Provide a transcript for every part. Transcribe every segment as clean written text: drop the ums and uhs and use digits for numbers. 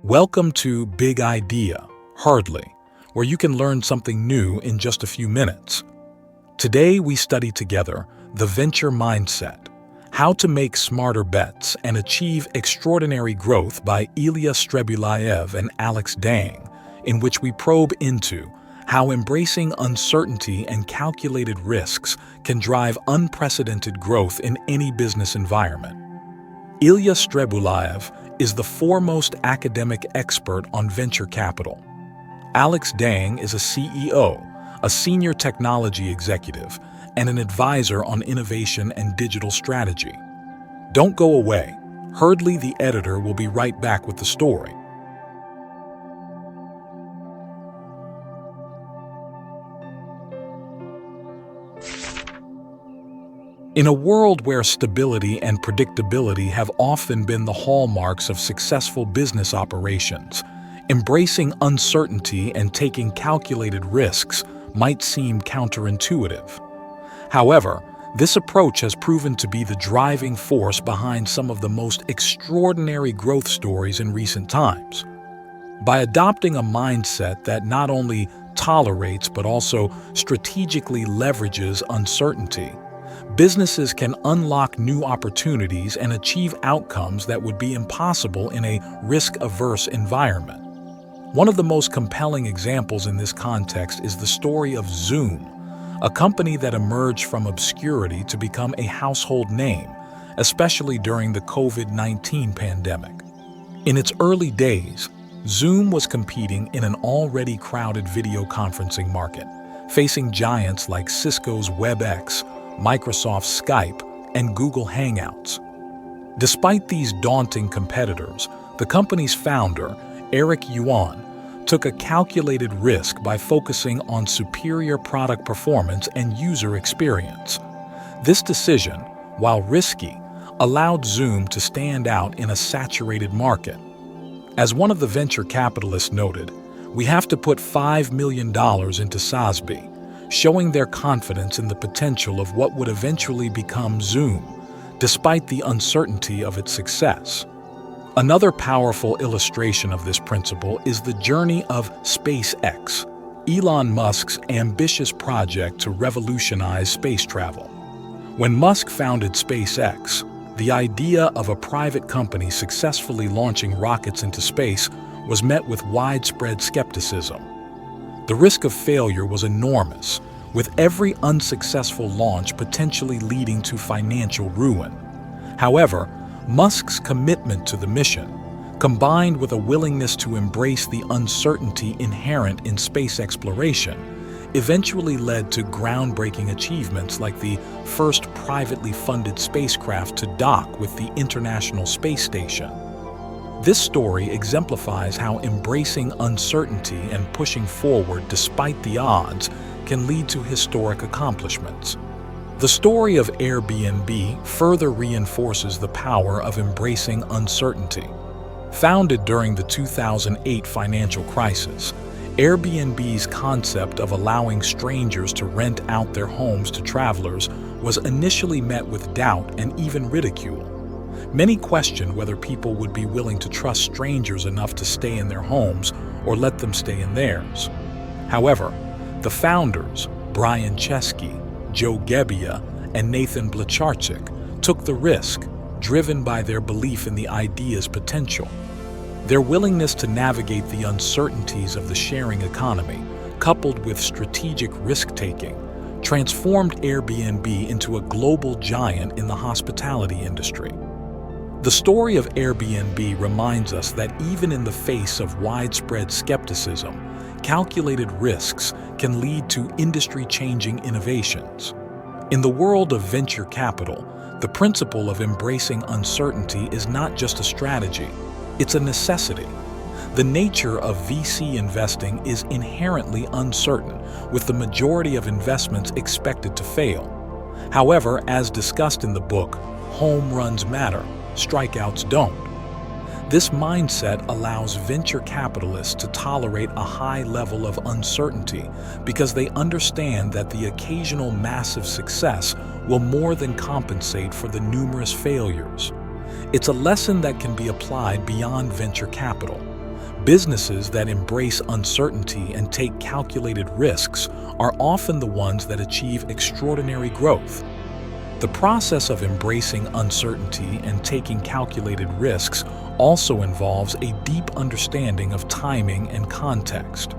Welcome to Big Idea, Hardly, where you can learn something new in just a few minutes. Today we study together the venture mindset, how to make smarter bets and achieve extraordinary growth by Ilya Strebulaev and Alex Dang, in which we probe into how embracing uncertainty and calculated risks can drive unprecedented growth in any business environment. Ilya Strebulaev is the foremost academic expert on venture capital. Alex Dang is a CEO, a senior technology executive, and an advisor on innovation and digital strategy. Don't go away. Hardly, the editor, will be right back with the story. In a world where stability and predictability have often been the hallmarks of successful business operations, embracing uncertainty and taking calculated risks might seem counterintuitive. However, this approach has proven to be the driving force behind some of the most extraordinary growth stories in recent times. By adopting a mindset that not only tolerates but also strategically leverages uncertainty, businesses can unlock new opportunities and achieve outcomes that would be impossible in a risk-averse environment. One of the most compelling examples in this context is the story of Zoom, a company that emerged from obscurity to become a household name, especially during the COVID-19 pandemic. In its early days, Zoom was competing in an already crowded video conferencing market, facing giants like Cisco's WebEx, Microsoft's Skype, and Google Hangouts. Despite these daunting competitors, the company's founder, Eric Yuan, took a calculated risk by focusing on superior product performance and user experience. This decision, while risky, allowed Zoom to stand out in a saturated market. As one of the venture capitalists noted, "We have to put $5 million into SaaSB," showing their confidence in the potential of what would eventually become Zoom, despite the uncertainty of its success. Another powerful illustration of this principle is the journey of SpaceX, Elon Musk's ambitious project to revolutionize space travel. When Musk founded SpaceX, the idea of a private company successfully launching rockets into space was met with widespread skepticism. The risk of failure was enormous, with every unsuccessful launch potentially leading to financial ruin. However, Musk's commitment to the mission, combined with a willingness to embrace the uncertainty inherent in space exploration, eventually led to groundbreaking achievements like the first privately funded spacecraft to dock with the International Space Station. This story exemplifies how embracing uncertainty and pushing forward despite the odds can lead to historic accomplishments. The story of Airbnb further reinforces the power of embracing uncertainty. Founded during the 2008 financial crisis, Airbnb's concept of allowing strangers to rent out their homes to travelers was initially met with doubt and even ridicule. Many questioned whether people would be willing to trust strangers enough to stay in their homes or let them stay in theirs. However, the founders, Brian Chesky, Joe Gebbia, and Nathan Blecharczyk, took the risk, driven by their belief in the idea's potential. Their willingness to navigate the uncertainties of the sharing economy, coupled with strategic risk-taking, transformed Airbnb into a global giant in the hospitality industry. The story of Airbnb reminds us that even in the face of widespread skepticism, calculated risks can lead to industry-changing innovations. In the world of venture capital, the principle of embracing uncertainty is not just a strategy, it's a necessity. The nature of VC investing is inherently uncertain, with the majority of investments expected to fail. However, as discussed in the book, Home Runs Matter, Strikeouts don't. This mindset allows venture capitalists to tolerate a high level of uncertainty because they understand that the occasional massive success will more than compensate for the numerous failures. It's a lesson that can be applied beyond venture capital. Businesses that embrace uncertainty and take calculated risks are often the ones that achieve extraordinary growth. The process of embracing uncertainty and taking calculated risks also involves a deep understanding of timing and context.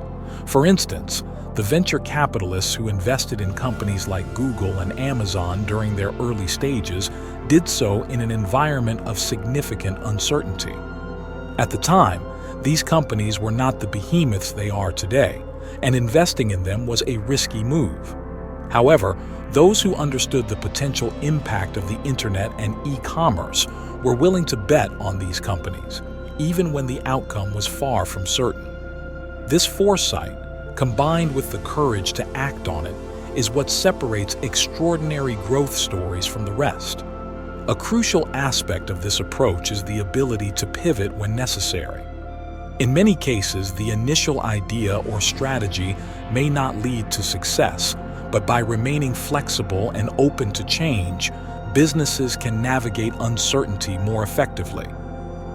For instance, the venture capitalists who invested in companies like Google and Amazon during their early stages did so in an environment of significant uncertainty. At the time, these companies were not the behemoths they are today, and investing in them was a risky move. However, those who understood the potential impact of the internet and e-commerce were willing to bet on these companies, even when the outcome was far from certain. This foresight, combined with the courage to act on it, is what separates extraordinary growth stories from the rest. A crucial aspect of this approach is the ability to pivot when necessary. In many cases, the initial idea or strategy may not lead to success, but by remaining flexible and open to change, businesses can navigate uncertainty more effectively.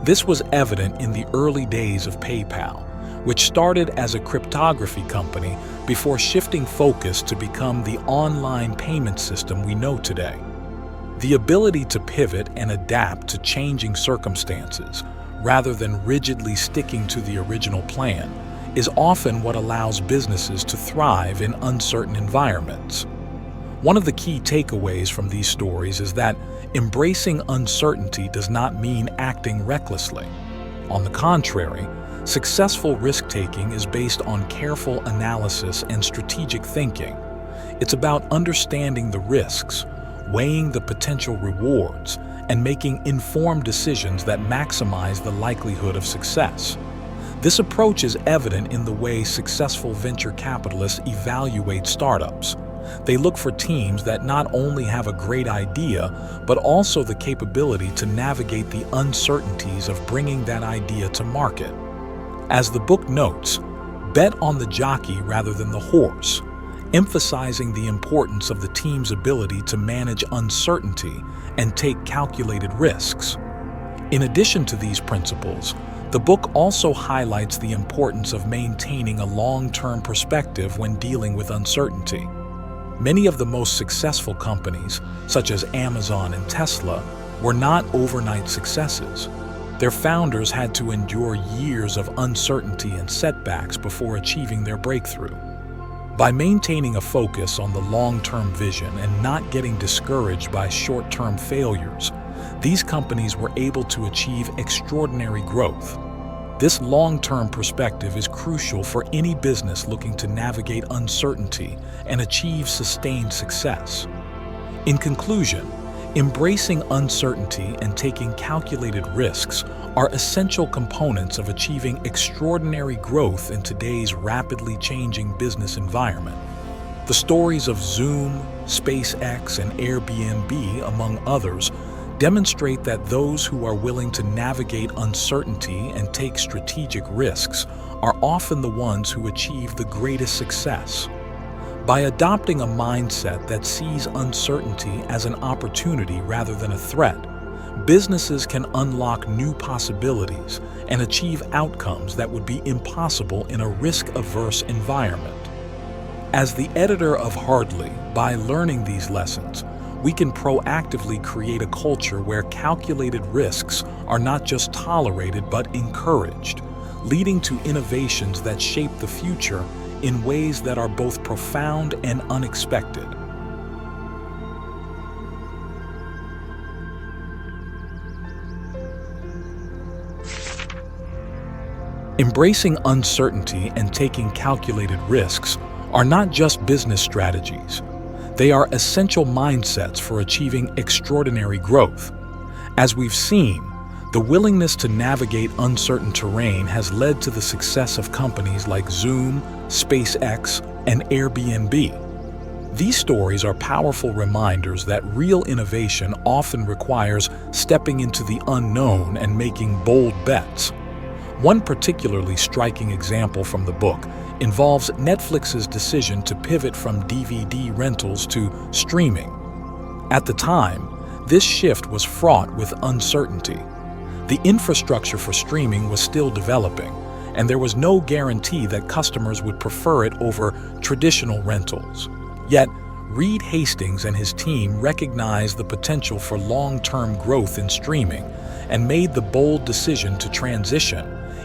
This was evident in the early days of PayPal, which started as a cryptography company before shifting focus to become the online payment system we know today. The ability to pivot and adapt to changing circumstances, rather than rigidly sticking to the original plan, is often what allows businesses to thrive in uncertain environments. One of the key takeaways from these stories is that embracing uncertainty does not mean acting recklessly. On the contrary, successful risk-taking is based on careful analysis and strategic thinking. It's about understanding the risks, weighing the potential rewards, and making informed decisions that maximize the likelihood of success. This approach is evident in the way successful venture capitalists evaluate startups. They look for teams that not only have a great idea, but also the capability to navigate the uncertainties of bringing that idea to market. As the book notes, bet on the jockey rather than the horse, emphasizing the importance of the team's ability to manage uncertainty and take calculated risks. In addition to these principles, the book also highlights the importance of maintaining a long-term perspective when dealing with uncertainty. Many of the most successful companies, such as Amazon and Tesla, were not overnight successes. Their founders had to endure years of uncertainty and setbacks before achieving their breakthrough. By maintaining a focus on the long-term vision and not getting discouraged by short-term failures, these companies were able to achieve extraordinary growth. This long-term perspective is crucial for any business looking to navigate uncertainty and achieve sustained success. In conclusion, embracing uncertainty and taking calculated risks are essential components of achieving extraordinary growth in today's rapidly changing business environment. The stories of Zoom, SpaceX, and Airbnb, among others, demonstrate that those who are willing to navigate uncertainty and take strategic risks are often the ones who achieve the greatest success. By adopting a mindset that sees uncertainty as an opportunity rather than a threat, businesses can unlock new possibilities and achieve outcomes that would be impossible in a risk-averse environment. As the editor of Hardly, by learning these lessons, we can proactively create a culture where calculated risks are not just tolerated but encouraged, leading to innovations that shape the future in ways that are both profound and unexpected. Embracing uncertainty and taking calculated risks are not just business strategies. They are essential mindsets for achieving extraordinary growth. As we've seen, the willingness to navigate uncertain terrain has led to the success of companies like Zoom, SpaceX, and Airbnb. These stories are powerful reminders that real innovation often requires stepping into the unknown and making bold bets. One particularly striking example from the book involves Netflix's decision to pivot from DVD rentals to streaming. At the time, this shift was fraught with uncertainty. The infrastructure for streaming was still developing, and there was no guarantee that customers would prefer it over traditional rentals. Yet, Reed Hastings and his team recognized the potential for long-term growth in streaming and made the bold decision to transition,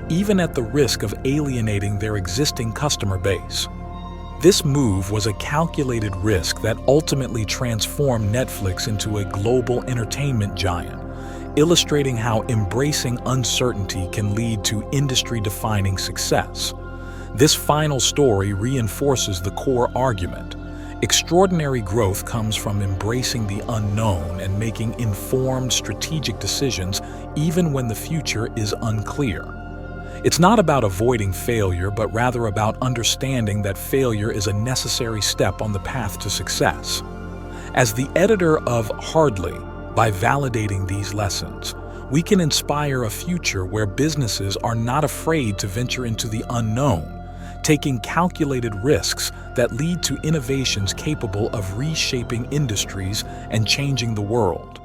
even at the risk of alienating their existing customer base. This move was a calculated risk that ultimately transformed Netflix into a global entertainment giant, illustrating how embracing uncertainty can lead to industry-defining success. This final story reinforces the core argument. Extraordinary growth comes from embracing the unknown and making informed, strategic decisions even when the future is unclear. It's not about avoiding failure, but rather about understanding that failure is a necessary step on the path to success. As the editor of Hardly, by validating these lessons, we can inspire a future where businesses are not afraid to venture into the unknown, taking calculated risks that lead to innovations capable of reshaping industries and changing the world.